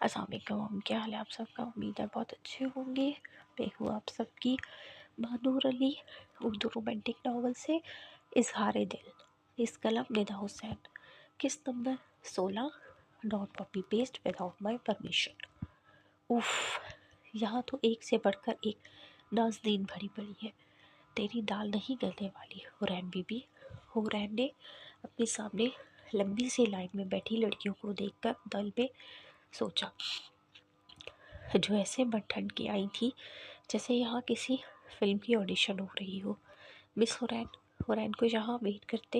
السلام علیکم، کیا حال ہے آپ سب کا؟ امید ہے بہت اچھے ہوں گے۔ میں ہوں آپ سب کی بہنور علی، اردو رومانٹک ناول سے اظہار دل، اس قلم ندا حسین، قسط number 16، not copy paste without my permission. اوف، یہاں تو ایک سے بڑھ کر ایک نازنین بھری پڑی ہے۔ تیری دال نہیں گلنے والی حورین بی بی۔ حورین نے اپنے سامنے لمبی سی لائن میں بیٹھی لڑکیوں کو دیکھ کر دل میں سوچا، جو ایسے من ٹھنڈ کی آئی تھی جیسے یہاں کسی فلم کی آڈیشن ہو رہی ہو۔ مس حورین کو یہاں ویٹ کرتے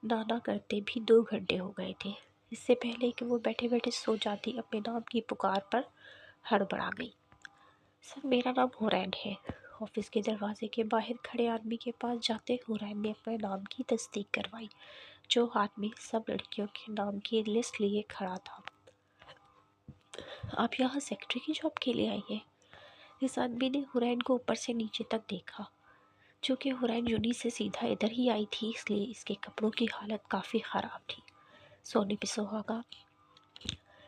نانا کرتے بھی 2 گھنٹے ہو گئے تھے۔ اس سے پہلے کہ وہ بیٹھے بیٹھے سو جاتی، اپنے نام کی پکار پر ہڑبڑا گئی۔ سر، میرا نام حورین ہے۔ آفس کے دروازے کے باہر کھڑے آدمی کے پاس جاتے حورین نے اپنے نام کی تصدیق کروائی، جو ہاتھ میں سب لڑکیوں کے نام کی لسٹ لیے کھڑا تھا۔ آپ یہاں سیکرٹری کی جاب کے لیے آئی ہیں؟ اس آدمی نے حورین کو اوپر سے نیچے تک دیکھا۔ چونکہ حورین یونی سے سیدھا ادھر ہی آئی تھی، اس لیے اس کے کپڑوں کی حالت کافی خراب تھی۔ سونے پہ سہاگا،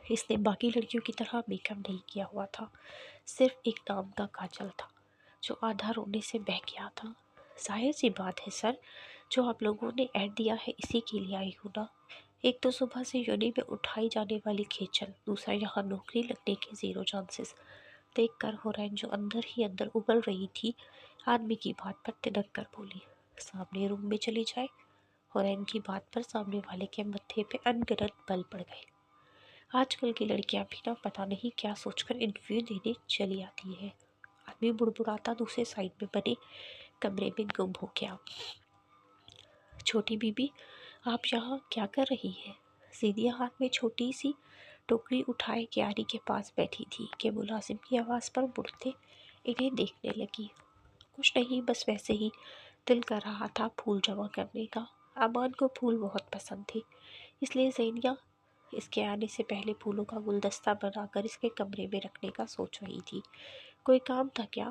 اس نے باقی لڑکیوں کی طرح میک اپ نہیں کیا ہوا تھا، صرف ایک نام کا کاجل تھا جو آدھا رونے سے بہہ گیا تھا۔ ظاہر سی بات ہے سر، جو آپ لوگوں نے ایڈ دیا ہے اسی کے لیے آئی ہوں نا۔ ایک تو صبح سے یونی میں اٹھائی جانے والی کھیچل، دوسرا یہاں نوکری لگنے کے 0 چانسز دیکھ کر حورین جو اندر ہی اندر ابل رہی تھی، آدمی کی بات پر تنک کر بولی، سامنے روم میں چلی جائے۔ حورین کی بات پر سامنے والے کے متھے پہ ان گنت بل پڑ گئے۔ آج کل کی لڑکیاں بھی نہ پتہ نہیں کیا سوچ کر انٹرویو دینے چلی آتی ہے۔ آدمی بڑبڑاتا دوسرے سائڈ میں بنے کمرے میں گم ہو گیا۔ چھوٹی بی بی، آپ یہاں کیا کر رہی ہیں؟ زینیا ہاتھ میں چھوٹی سی ٹوکری اٹھائے کیاری کے پاس بیٹھی تھی کہ ملازم کی آواز پر مڑتے انہیں دیکھنے لگی۔ کچھ نہیں، بس ویسے ہی دل کر رہا تھا پھول جمع کرنے کا۔ امان کو پھول بہت پسند تھے، اس لیے زینیا اس کے آنے سے پہلے پھولوں کا گلدستہ بنا کر اس کے کمرے میں رکھنے کا سوچ رہی تھی۔ کوئی کام تھا کیا؟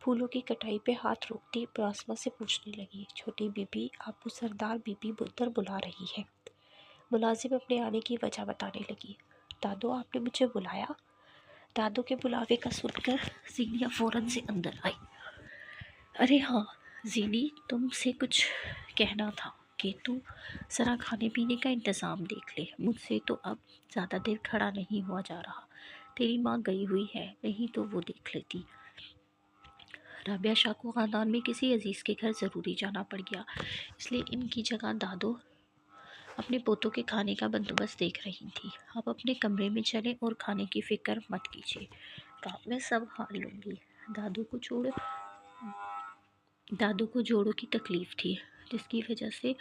پھولوں کی کٹائی پہ ہاتھ روکتی ملازمہ سے پوچھنے لگی، چھوٹی بی بی، آپ کو سردار بی بی اندر بلا رہی ہے۔ ملازم اپنے آنے کی وجہ بتانے لگی۔ دادو، آپ نے مجھے بلایا؟ دادو کے بلاوے کا سن کر زینیا فوراً سے اندر آئی۔ ارے ہاں زینی، تم سے کچھ کہنا تھا کہ تو ذرا کھانے پینے کا انتظام دیکھ لے، مجھ سے تو اب زیادہ دیر کھڑا نہیں ہوا جا رہا۔ تیری ماں گئی ہوئی ہے، نہیں تو وہ دیکھ لیتی۔ رابعہ شاہ کو خاندان میں کسی عزیز کے گھر ضروری جانا پڑ گیا، اس لیے ان کی جگہ دادو اپنے پوتوں کے کھانے کا بندوبست دیکھ رہی تھی۔ آپ اپنے کمرے میں چلیں اور کھانے کی فکر مت کیجیے، میں سب حال لوں گی۔ دادو کو جوڑوں کی تکلیف تھی، جس کی وجہ سے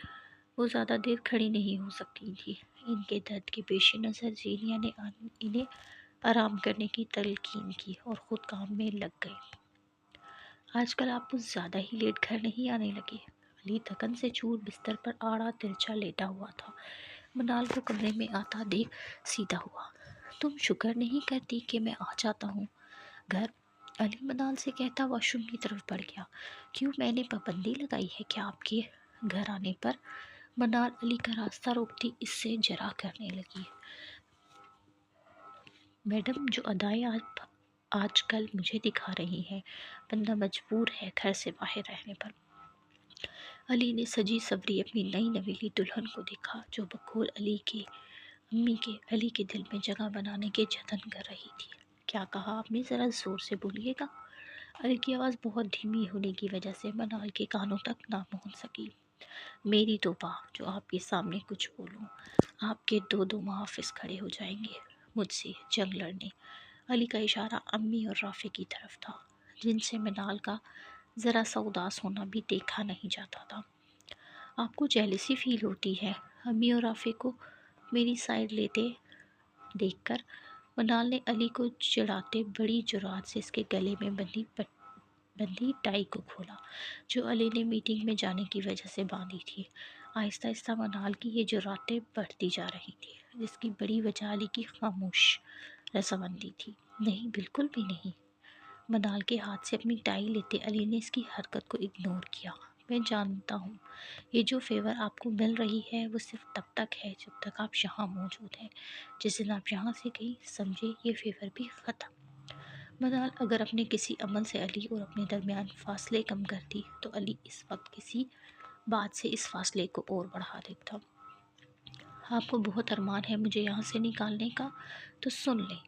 وہ زیادہ دیر کھڑی نہیں ہو سکتی تھی۔ ان کے درد کے پیش نظر زینیا نے انہیں آرام کرنے کی تلقین کی اور خود کام میں لگ گئی۔ آج کل آپ کچھ زیادہ ہی لیٹ گھر نہیں آنے لگے۔ علی تھکن سے چور بستر پر آڑا ترچھا لیٹا ہوا تھا۔ منال کو کمرے میں آتا دیکھ سیدھا ہوا۔ تم شکر نہیں کرتی کہ میں آ جاتا ہوں گھر؟ علی منال سے کہتا واش روم کی طرف بڑھ گیا۔ کیوں، میں نے پابندی لگائی ہے کیا آپ کے گھر آنے پر؟ منال علی کا راستہ روکتی اس سے جرا کرنے لگی۔ میڈم، جو ادائیں آپ آج کل مجھے دکھا رہی ہیں، بندہ مجبور ہے گھر سے باہر رہنے پر۔ علی نے سجی سوری اپنی نئی نویلی دلہن کو دیکھا، جو بقول علی کے دل میں جگہ بنانے کے جتن کر رہی تھی۔ کیا کہا آپ نے؟ ذرا زور سے بولیے گا۔ علی کی آواز بہت دھیمی ہونے کی وجہ سے منال کے کانوں تک نہ پہنچ سکی۔ میری توبہ، جو آپ کے سامنے کچھ بولوں، آپ کے 2 محافظ کھڑے ہو جائیں گے مجھ سے جنگ لڑنے۔ علی کا اشارہ امی اور رافع کی طرف تھا، جن سے منال کا ذرا سا اداس ہونا بھی دیکھا نہیں جاتا تھا۔ آپ کو جیلسی فیل ہوتی ہے؟ امی اور رافع کو میری سائڈ لیتے دیکھ کر منال نے علی کو چڑھاتے بڑی جرات سے اس کے گلے میں بندھی ٹائی کو کھولا، جو علی نے میٹنگ میں جانے کی وجہ سے باندھی تھی۔ آہستہ آہستہ منال کی یہ جراتیں بڑھتی جا رہی تھی، جس کی بڑی وجہ علی کی خاموش رضامندی تھی۔ نہیں، بالکل بھی نہیں۔ منال کے ہاتھ سے اپنی ٹائی لیتے علی نے اس کی حرکت کو اگنور کیا۔ میں جانتا ہوں یہ جو فیور آپ کو مل رہی ہے وہ صرف تب تک ہے جب تک آپ یہاں موجود ہیں۔ جس دن آپ یہاں سے گئی سمجھے یہ فیور بھی ختم۔ منال اگر اپنے کسی عمل سے علی اور اپنے درمیان فاصلے کم کرتی تو علی اس وقت کسی بات سے اس فاصلے کو اور بڑھا دیتا۔ آپ کو بہت ارمان ہے مجھے یہاں سے نکالنے کا، تو سن لیں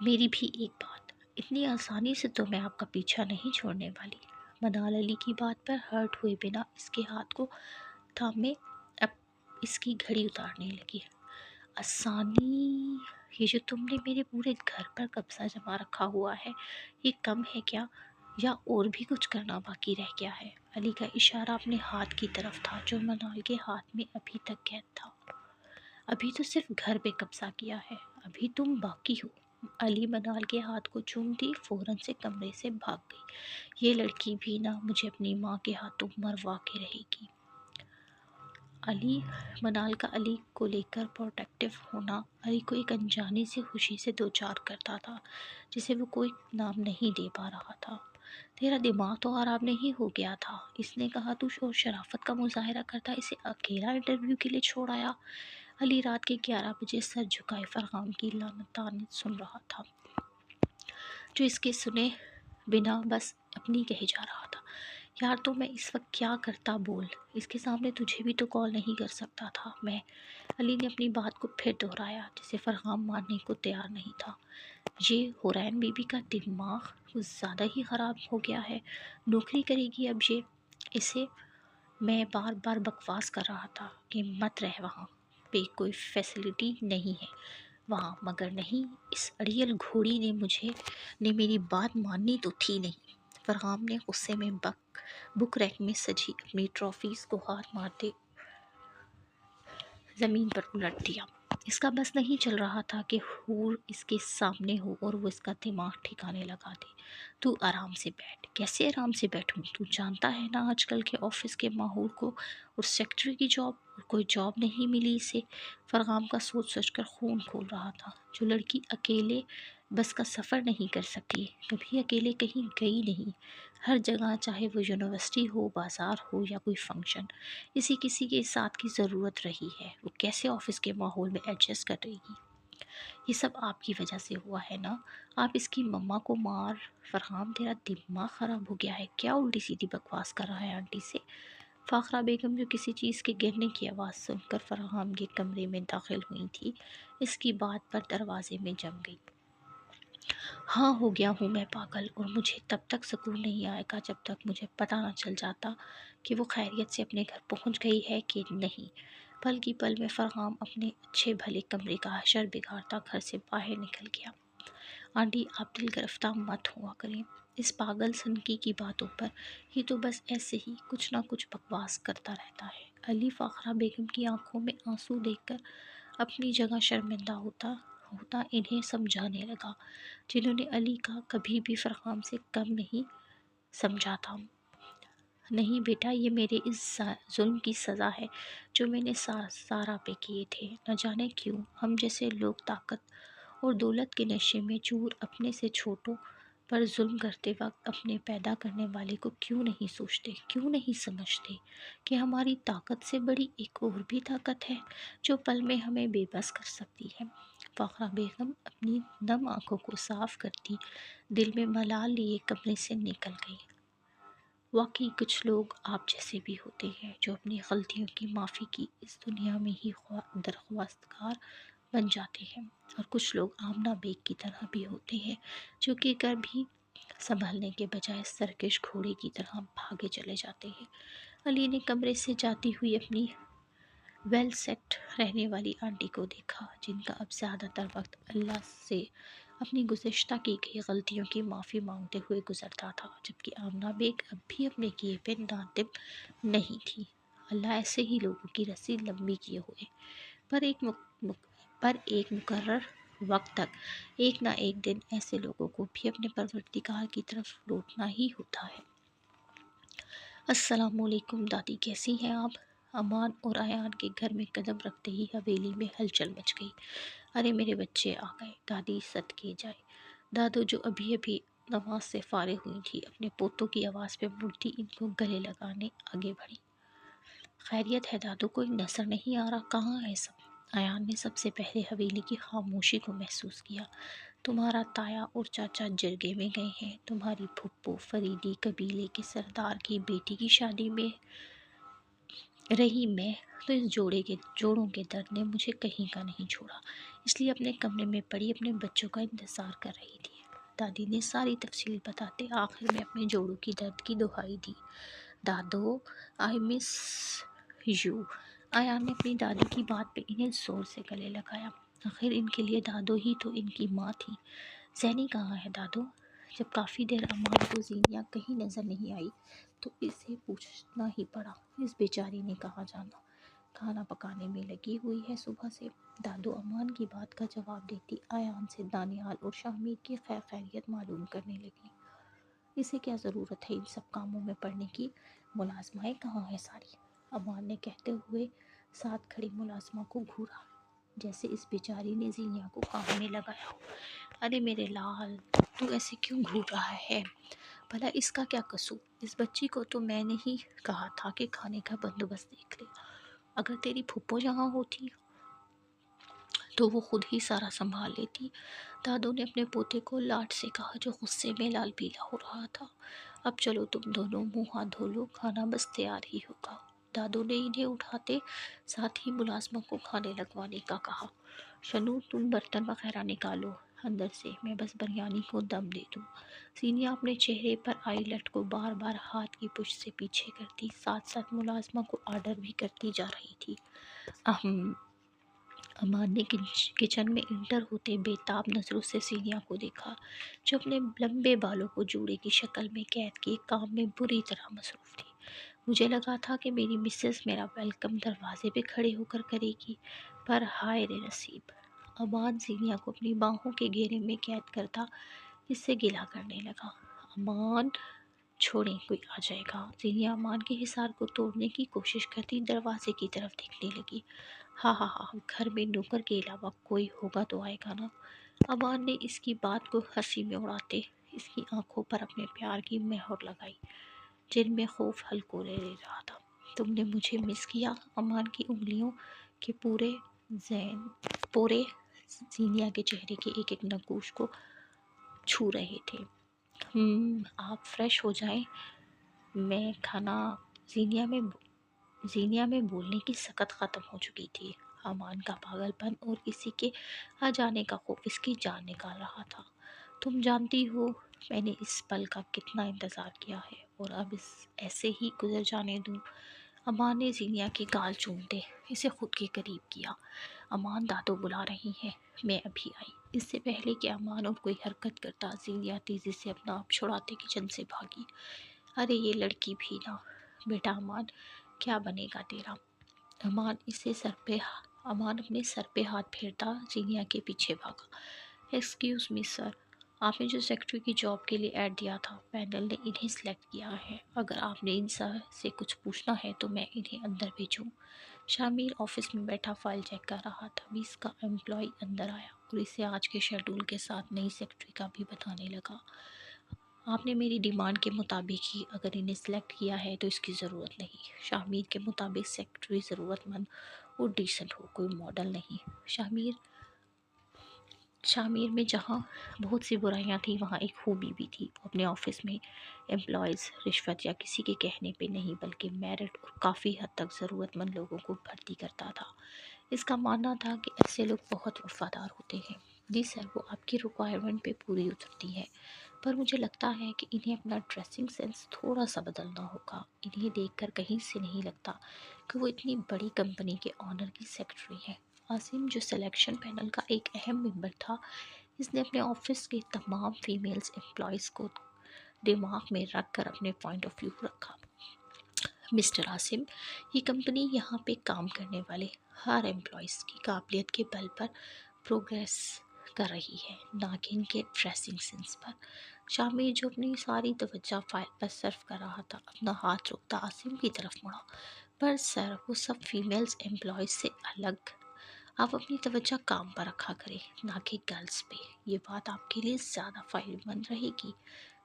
میری بھی ایک بات، اتنی آسانی سے تو میں آپ کا پیچھا نہیں چھوڑنے والی۔ منال علی کی بات پر ہرٹ ہوئے بنا اس کے ہاتھ کو تھامے اب اس کی گھڑی اتارنے لگی۔ آسانی؟ یہ جو تم نے میرے پورے گھر پر قبضہ جما رکھا ہوا ہے یہ کم ہے کیا، یا اور بھی کچھ کرنا باقی رہ گیا ہے؟ علی کا اشارہ اپنے ہاتھ کی طرف تھا جو منال کے ہاتھ میں ابھی تک قید تھا۔ ابھی تو صرف گھر پہ قبضہ کیا ہے، ابھی تم باقی ہو۔ علی منال کے ہاتھ کو چومتی فوراً سے کمرے سے بھاگ گئی۔ یہ لڑکی بھی نہ مجھے اپنی ماں کے ہاتھوں مروا کے رہے گی۔ منال کا علی کو لے کر پروٹیکٹیو ہونا علی کو ایک انجانی سے خوشی سے دوچار کرتا تھا جسے وہ کوئی نام نہیں دے پا رہا تھا۔ تیرا دماغ تو خراب نہیں ہو گیا تھا؟ اس نے کہا تو شرافت کا مظاہرہ کرتا اسے اکیلا انٹرویو کے لیے چھوڑ آیا۔ علی رات کے 11 بجے سر جھکائے فرحان کی لعنت سن رہا تھا جو اس کے سنے بنا بس اپنی کہے جا رہا تھا۔ یار تو میں اس وقت کیا کرتا بول، اس کے سامنے تجھے بھی تو کال نہیں کر سکتا تھا میں۔ علی نے اپنی بات کو پھر دہرایا جسے فرحان ماننے کو تیار نہیں تھا۔ یہ حورین بی بی کا دماغ کچھ زیادہ ہی خراب ہو گیا ہے، نوکری کرے گی اب یہ اسے۔ میں بار بار بکواس کر رہا تھا کہ مت رہ وہاں پہ کوئی فیسلٹی نہیں ہے وہاں، مگر نہیں، اس اڑیل گھوڑی نے میری بات ماننی تو تھی نہیں۔ فرحان نے غصے میں بک ریک میں سجی اپنی ٹرافیز کو ہاتھ مارتے زمین پر الٹ دیا۔ اس کا بس نہیں چل رہا تھا کہ حور اس کے سامنے ہو اور وہ اس کا دماغ ٹھکانے لگا دے۔ تو آرام سے بیٹھ۔ کیسے آرام سے بیٹھوں؟ تو جانتا ہے نا آج کل کے آفس کے ماحول کو، اور سیکٹری کی جاب، اور کوئی جاب نہیں ملی اسے۔ فرحان کا سوچ کر خون کھول رہا تھا۔ جو لڑکی اکیلے بس کا سفر نہیں کر سکتی، کبھی اکیلے کہیں گئی نہیں، ہر جگہ چاہے وہ یونیورسٹی ہو، بازار ہو یا کوئی فنکشن، کسی کے ساتھ کی ضرورت رہی ہے، وہ کیسے آفس کے ماحول میں ایڈجسٹ کر رہی گی؟ یہ سب آپ کی وجہ سے ہوا ہے نا، آپ اس کی مما کو مار۔ فرحان تیرا دماغ خراب ہو گیا ہے کیا؟ الٹی سیدھی بکواس کر رہا ہے آنٹی سے۔ فاخرہ بیگم جو کسی چیز کے گرنے کی آواز سن کر فرحان کے کمرے میں داخل ہوئی تھی اس کی بات پر دروازے میں جم گئی۔ ہاں ہو گیا ہوں میں پاگل، اور مجھے تب تک سکون نہیں آئے گا جب تک مجھے پتہ نہ چل جاتا کہ وہ خیریت سے اپنے گھر پہنچ گئی ہے کہ نہیں۔ پل کی پل میں فرحان اپنے اچھے بھلے کمرے کا حشر بگاڑتا گھر سے باہر نکل گیا۔ آنٹی آپ دل گرفتہ مت ہوا کریں اس پاگل سنکی کی باتوں پر، یہ تو بس ایسے ہی کچھ نہ کچھ بکواس کرتا رہتا ہے۔ علی فاخرہ بیگم کی آنکھوں میں آنسو دیکھ کر اپنی جگہ شرمندہ ہوتا انہیں سمجھانے لگا جنہوں نے علی کا کبھی بھی فرحان سے کم نہیں سمجھا تھا۔ نہیں بیٹا، یہ میرے اس ظلم کی سزا ہے جو میں نے سارا پہ کیے تھے۔ نہ جانے کیوں ہم جیسے لوگ طاقت اور دولت کے نشے میں چور اپنے سے چھوٹوں پر ظلم کرتے وقت اپنے پیدا کرنے والے کو کیوں نہیں سوچتے، کیوں نہیں سمجھتے کہ ہماری طاقت سے بڑی ایک اور بھی طاقت ہے جو پل میں ہمیں بے بس کر سکتی ہے۔ فاخرہ بیگم اپنی نم آنکھوں کو صاف کرتی دل میں ملال لیے کمرے سے نکل گئی۔ واقعی کچھ لوگ آپ جیسے بھی ہوتے ہیں جو اپنی غلطیوں کی معافی کی اس دنیا میں ہی درخواستگار بن جاتے ہیں، اور کچھ لوگ آمنہ بیگ کی طرح بھی ہوتے ہیں جو کہ کبھی سنبھلنے کے بجائے سرکش گھوڑے کی طرح بھاگے چلے جاتے ہیں۔ علی نے کمرے سے جاتی ہوئی اپنی ویل سیٹ رہنے والی آنٹی کو دیکھا جن کا اب زیادہ تر وقت اللہ سے اپنی گزشتہ کی گئی غلطیوں کی معافی مانگتے ہوئے گزرتا تھا، جبکہ آمنہ بیگ اب بھی اپنے کیے پہ نادم نہیں تھی۔ اللہ ایسے ہی لوگوں کی رسی لمبی کیے ہوئے، پر ایک مقرر وقت تک ایک نہ ایک دن ایسے لوگوں کو بھی اپنے پروردگار کی طرف لوٹنا ہی ہوتا ہے۔ السلام علیکم دادی، کیسی ہیں آپ؟ امان اور ایان کے گھر میں قدم رکھتے ہی حویلی میں ہلچل مچ گئی۔ ارے میرے بچے آ گئے، دادی صدقے جائے۔ دادو جو ابھی نماز سے فارغ ہوئی تھی، اپنے پوتوں کی آواز پہ مڑتی ان کو گلے لگانے آگے بڑھی۔ خیریت ہے دادو؟ کوئی نظر نہیں آ رہا، کہاں ہے سب؟ ایان نے سب سے پہلے حویلی کی خاموشی کو محسوس کیا۔ تمہارا تایا اور چاچا جرگے میں گئے ہیں، تمہاری پھپھو فریدی قبیلے کے سردار کی بیٹی کی شادی میں رہی، میں تو اس جوڑوں کے درد نے مجھے کہیں کا نہیں چھوڑا، اس لیے اپنے کمرے میں پڑی اپنے بچوں کا انتظار کر رہی تھی۔ دادی نے ساری تفصیل بتاتے آخر میں اپنے جوڑوں کی درد کی دہائی دی۔ دادو، آئی مس یو۔ ایان نے اپنی دادی کی بات پہ انہیں زور سے گلے لگایا، آخر ان کے لیے دادو ہی تو ان کی ماں تھی۔ زینی کہاں ہے دادو؟ جب کافی دیر امان کو زینیا کہیں نظر نہیں آئی تو اسے پوچھنا ہی پڑا، اس بیچاری نے کہاں جانا، کھانا پکانے میں لگی ہوئی ہے صبح سے۔ دادو امان کی بات کا جواب دیتی ایان سے دانیال اور شاہمیر کی خیر خیریت معلوم کرنے لگی۔ اسے کیا ضرورت ہے ان سب کاموں میں پڑنے کی، ملازمائیں کہاں ہیں ساری؟ امان نے کہتے ہوئے ساتھ کھڑی ملازمہ کو گھورا، جیسے اس بیچاری نے زینیا کو کام میں لگایا ہو۔ ارے میرے لال، تو ایسے کیوں گھور رہا ہے؟ بھلا اس کا کیا قصور؟ اس بچی کو تو میں نے ہی کہا تھا کہ کھانے کا بندوبست دیکھ لے، اگر تیری پھپھو یہاں ہوتی تو وہ خود ہی سارا سنبھال لیتی۔ دادو نے اپنے پوتے کو لاڈ سے کہا جو غصے میں لال پیلا ہو رہا تھا۔ اب چلو تم دونوں منہ ہاتھ دھو لو، کھانا بس تیار ہی ہوگا۔ دادو نے انہیں اٹھاتے ساتھ ہی ملازمہ کو کھانے لگوانے کا کہا۔ شنو، تم برتن وغیرہ نکالو اندر سے، میں بس بریانی کو دم دے دوں۔ زینیا اپنے چہرے پر آئی لٹ کو بار بار ہاتھ کی پشت سے پیچھے کرتی ساتھ ساتھ ملازمہ کو آرڈر بھی کرتی جا رہی تھی۔ امان نے کچن میں انٹر ہوتے بے تاب نظروں سے زینیا کو دیکھا، جو اپنے لمبے بالوں کو جوڑے کی شکل میں قید کیے کام میں بری طرح مصروف تھی۔ مجھے لگا تھا کہ میری مسز میرا ویلکم دروازے پہ کھڑے ہو کر کرے گی، پر ہائے رے نصیب۔ امان زینیا کو اپنی باہوں کے گھیرے میں قید کرتا اس سے گلہ کرنے لگا۔ امان چھوڑیں، کوئی آ جائے گا۔ زینیا امان کے حصار کو توڑنے کی کوشش کرتی دروازے کی طرف دیکھنے لگی۔ ہاں ہاں ہاں، گھر میں نوکر کے علاوہ کوئی ہوگا تو آئے گا نا۔ امان نے اس کی بات کو ہنسی میں اڑاتے اس کی آنکھوں پر اپنے پیار کی مہر لگائی، جن میں خوف ہلکورے لے رہا تھا۔ تم نے مجھے مس کیا؟ امان کی انگلیوں کے پورے زینیا کے چہرے کے ایک ایک نقوش کو چھو رہے تھے۔ آپ فریش ہو جائیں، میں کھانا۔ زینیا میں بولنے کی سکت ختم ہو چکی تھی۔ امان کا پاگل پن اور کسی کے آ جانے کا خوف اس کی جان نکال رہا تھا۔ تم جانتی ہو میں نے اس پل کا کتنا انتظار کیا ہے، اور اب ایسے ہی گزر جانے دوں؟ امان نے زینیا کے گال چومتے اسے خود کے قریب کیا۔ امان، دادو بلا رہی ہیں، میں ابھی آئی۔ اس سے پہلے کہ امان اور کوئی حرکت کرتا، زینیا تیزی سے اپنا آپ چھڑاتے کچن سے بھاگی۔ ارے یہ لڑکی بھی نا، بیٹا امان کیا بنے گا تیرا؟ امان اپنے سر پہ ہاتھ پھیرتا زینیا کے پیچھے بھاگا۔ ایکسکیوز می سر، آپ نے جو سیکرٹری کی جاب کے لیے ایڈ دیا تھا، پینل نے انہیں سلیکٹ کیا ہے۔ اگر آپ نے ان سے کچھ پوچھنا ہے تو میں انہیں اندر بھیجوں۔ شامیر آفس میں بیٹھا فائل چیک کر رہا تھا، ابھی اس کا امپلائی اندر آیا اور اسے آج کے شیڈول کے ساتھ نئی سیکرٹری کا بھی بتانے لگا۔ آپ نے میری ڈیمانڈ کے مطابق ہی اگر انہیں سلیکٹ کیا ہے تو اس کی ضرورت نہیں۔ شامیر کے مطابق سیکرٹری ضرورت مند اور ڈیسنٹ ہو، کوئی ماڈل نہیں۔ شامیر میں جہاں بہت سی برائیاں تھیں وہاں ایک خوبی بھی تھی۔ وہ اپنے آفس میں امپلائیز رشوت یا کسی کے کہنے پہ نہیں بلکہ میرٹ اور کافی حد تک ضرورت مند لوگوں کو بھرتی کرتا تھا۔ اس کا ماننا تھا کہ ایسے لوگ بہت وفادار ہوتے ہیں۔ جی سر، وہ آپ کی ریکوائرمنٹ پہ پوری اترتی ہے، پر مجھے لگتا ہے کہ انہیں اپنا ڈریسنگ سینس تھوڑا سا بدلنا ہوگا۔ انہیں دیکھ کر کہیں سے نہیں لگتا کہ وہ اتنی بڑی کمپنی کے آنر کی سیکرٹری ہیں۔ عاصم، جو سلیکشن پینل کا ایک اہم ممبر تھا، اس نے اپنے آفس کے تمام فیمیلز امپلائیز کو دماغ میں رکھ کر اپنے پوائنٹ آف ویو رکھا۔ مسٹر عاصم، یہ کمپنی یہاں پہ کام کرنے والے ہر امپلائیز کی قابلیت کے بل پر پروگریس کر رہی ہے، نہ کہ ان کے ڈریسنگ سینس پر۔ شامیر، جو اپنی ساری توجہ فائل پر صرف کر رہا تھا، اپنا ہاتھ روکتا عاصم کی طرف مڑا۔ پر سر، وہ سب فیمیلز امپلائیز سے الگ آپ اپنی توجہ کام پر رکھا کریں نہ کہ گرلز پہ، یہ بات آپ کے لیے زیادہ فائدہ مند رہے گی۔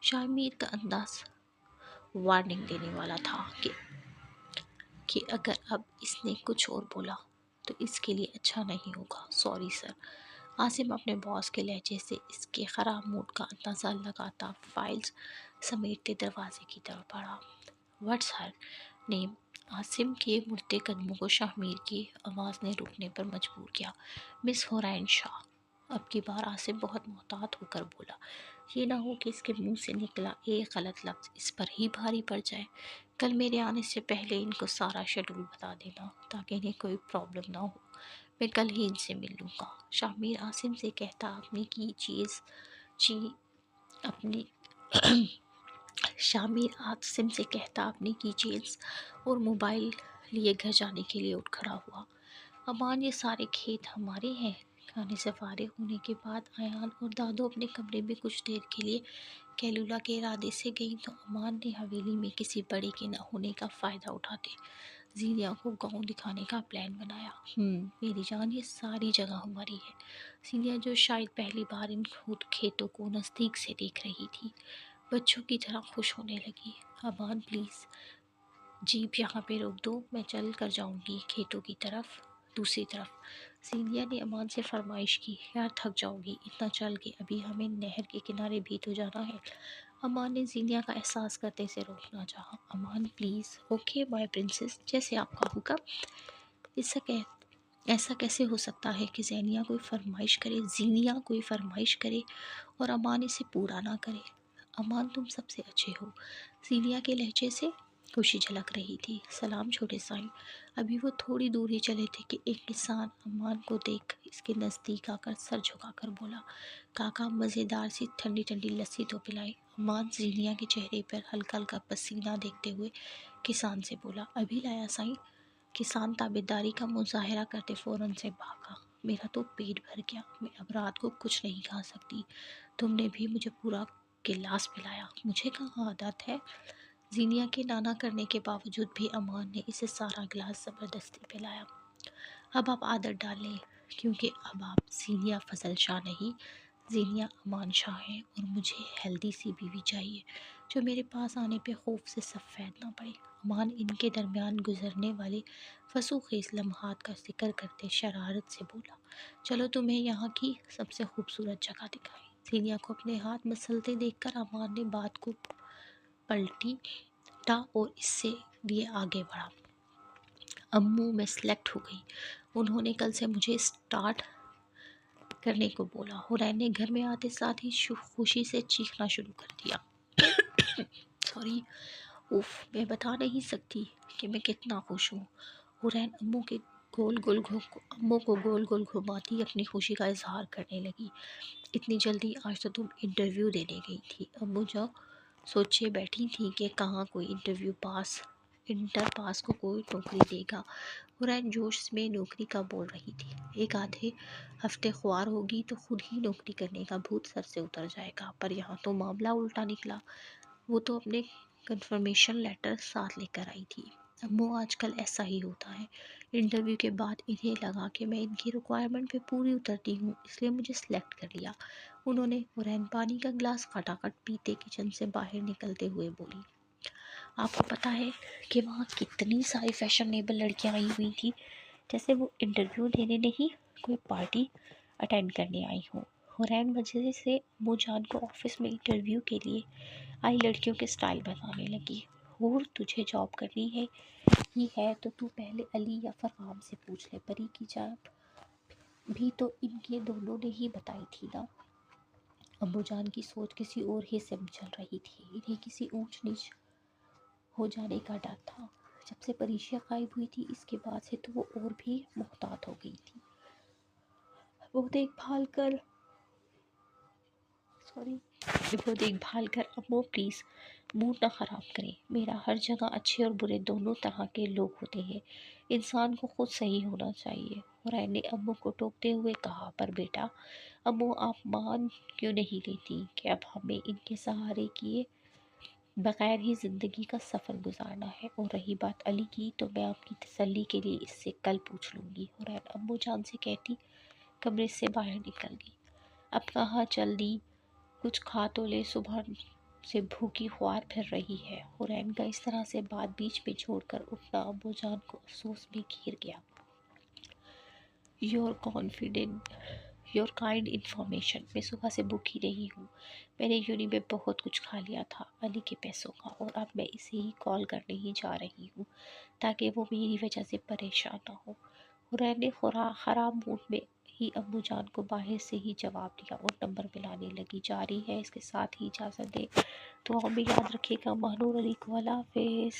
شامیر کا انداز وارننگ دینے والا تھا کہ اگر اب اس نے کچھ اور بولا تو اس کے لیے اچھا نہیں ہوگا۔ Sorry sir. عاصم اپنے باس کے لہجے سے اس کے خراب موڈ کا اندازہ لگاتا فائلز سمیٹتے دروازے کی طرف بڑھا۔ واٹس ہر نیم؟ عاصم کے مڑتے قدموں کو شاہمیر کی آواز نے روکنے پر مجبور کیا۔ مس حورین شاہ۔ اب کی بار عاصم بہت محتاط ہو کر بولا، یہ نہ ہو کہ اس کے منہ سے نکلا ایک غلط لفظ اس پر ہی بھاری پڑ جائے۔ کل میرے آنے سے پہلے ان کو سارا شیڈول بتا دینا تاکہ انہیں کوئی پرابلم نہ ہو۔ میں کل ہی ان سے مل لوں گا۔ شاہمیر عاصم سے کہتا اپنی کی چیز اپنی شامیر عاصم سے کہتا اپنی کی چینز اور موبائل لیے گھر جانے کے لیے اٹھ کھڑا ہوا۔ امان یہ سارے کھیت ہمارے ہیں۔ کھانے سے فارغ ہونے کے بعد ایان اور دادو اپنے کمرے میں کچھ دیر کے لیے کیلولا کے ارادے سے گئیں تو امان نے حویلی میں کسی بڑے کے نہ ہونے کا فائدہ اٹھاتے زینیا کو گاؤں دکھانے کا پلان بنایا۔ میری جان یہ ساری جگہ ہماری ہے۔ زینیا جو شاید پہلی بار ان کھیتوں کو نزدیک سے دیکھ رہی تھی بچوں کی طرح خوش ہونے لگی۔ امان پلیز جیپ یہاں پہ روک دو، میں چل کر جاؤں گی کھیتوں کی طرف۔ دوسری طرف زینیا نے امان سے فرمائش کی، یار تھک جاؤ گی اتنا چل کے، ابھی ہمیں نہر کے کنارے بھی تو جانا ہے۔ امان نے زینیا کا احساس کرتے سے روکنا چاہا۔ امان پلیز۔ اوکے مائی پرنسس، جیسے آپ کا حکم۔ ایسا کیسے ہو سکتا ہے کہ زینیا کوئی فرمائش کرے اور امان اسے پورا نہ کرے؟ امان تم سب سے اچھے ہو۔ زینیا کے لہجے سے خوشی جھلک رہی تھی۔ سلام چھوٹے سائیں۔ ابھی وہ تھوڑی دور ہی چلے تھے کہ ایک کسان امان کو دیکھ اس کے نزدیک آ کر سر جھکا کر بولا، کاکا مزیدار سی ٹھنڈی ٹھنڈی لسی تو پلائیں۔ امان زینیا کے چہرے پر ہلکا ہلکا پسینہ دیکھتے ہوئے کسان سے بولا، ابھی لایا سائیں۔ کسان تابعداری کا مظاہرہ کرتے فوراً سے بھاگا۔ میرا تو پیٹ بھر گیا، میں اب رات کو کچھ نہیں کھا سکتی۔ تم نے بھی مجھے پورا گلاس پلایا، مجھے کہاں عادت ہے۔ زینیا کے نانا کرنے کے باوجود بھی امان نے اسے سارا گلاس زبردستی پلایا۔ اب آپ عادت ڈال لیں کیونکہ اب آپ زینیا فضل شاہ نہیں، زینیا امان شاہ ہیں، اور مجھے ہیلدی سی بیوی چاہیے جو میرے پاس آنے پہ خوف سے سفید نہ پڑے۔ امان ان کے درمیان گزرنے والے فسوخیز لمحات کا ذکر کرتے شرارت سے بولا، چلو تمہیں یہاں کی سب سے خوبصورت جگہ دکھائیں۔ زینیا کو اپنے ہاتھ مسلتے دیکھ کر امان نے بات کو پلٹا اور اس سے لیے آگے بڑھا، امو میں سلیکٹ ہو گئی، انہوں نے کل سے مجھے اسٹارٹ کرنے کو بولا۔ حورین نے گھر میں آتے ساتھ ہی خوشی سے چیخنا شروع کر دیا۔ سوری، میں بتا نہیں سکتی کہ میں کتنا خوش ہوں۔ حورین امو کو گول گول گھماتی اپنی خوشی کا اظہار کرنے لگی۔ اتنی جلدی؟ آج تو تم انٹرویو دینے گئی تھی۔ امو جو سوچے بیٹھی تھی کہ کہاں کوئی انٹر پاس کو کوئی نوکری دے گا۔ حورین جوش میں نوکری کا بول رہی تھی، ایک آدھے ہفتے خوار ہوگی تو خود ہی نوکری کرنے کا بھوت سر سے اتر جائے گا، پر یہاں تو معاملہ الٹا نکلا۔ وہ تو اپنے کنفرمیشن لیٹر ساتھ لے کر آئی تھی۔ امو آج کل ایسا ہی ہوتا ہے، انٹرویو کے بعد انہیں لگا کہ میں ان کی ریکوائرمنٹ پہ پوری اترتی ہوں، اس لیے مجھے سلیکٹ کر لیا انہوں نے۔ حورین پانی کا گلاس کھٹاکھٹ پیتے کچن سے باہر نکلتے ہوئے بولی، آپ کو پتہ ہے کہ وہاں کتنی ساری فیشنیبل لڑکیاں آئی ہوئی تھی، جیسے وہ انٹرویو دینے نہیں کوئی پارٹی اٹینڈ کرنے آئی ہوں۔ حورین مزے سے امو جان کو آفس میں انٹرویو کے لیے آئی لڑکیوں کے سٹائل بتانے لگی۔ اور تجھے جاب کرنی ہے تو پہلے علی یا فرحان سے پوچھ لے، پری کی جاب بھی تو ان کے دونوں نے ہی بتائی تھی نا۔ امو جان کی سوچ کسی اور ہی سے چل رہی تھی، انہیں کسی اونچ نیچ ہو جانے کا ڈر تھا۔ جب سے پریشیا غائب ہوئی تھی اس کے بعد سے تو وہ اور بھی محتاط ہو گئی تھی۔ وہ دیکھ بھال کر امو پلیز موڈ نہ خراب کریں، میرا ہر جگہ اچھے اور برے دونوں طرح کے لوگ ہوتے ہیں، انسان کو خود صحیح ہونا چاہیے۔ حورین نے امو کو ٹوکتے ہوئے کہا، پر بیٹا امو آپ مان کیوں نہیں لیتی کہ اب ہمیں ان کے سہارے کیے بغیر ہی زندگی کا سفر گزارنا ہے، اور رہی بات علی کی تو میں آپ کی تسلی کے لیے اس سے کل پوچھ لوں گی۔ حورین امو جان سے کہتی کمرے سے باہر نکل گئی۔ اب کہاں چل دی، کچھ کھا تو لے، صبح سے بھوکی خوار پھر رہی ہے۔ حورین کا اس طرح سے بات بیچ میں چھوڑ کر اٹھنا امو جان کو افسوس میں گھیر گیا۔ یور کائنڈ انفارمیشن، میں صبح سے بھوکی نہیں ہوں، میں نے یونی میں بہت کچھ کھا لیا تھا علی کے پیسوں کا، اور اب میں اسے ہی کال کرنے ہی جا رہی ہوں تاکہ وہ میری وجہ سے پریشان نہ ہو۔ حورین نے خراب موڈ میں ہی امو جان کو باہر سے ہی جواب دیا اور نمبر ملانے لگی۔ جاری ہے اس کے ساتھ ہی اجازت دے، دعاؤں میں یاد رکھے گا۔ مہنور علی کو اللہ حافظ۔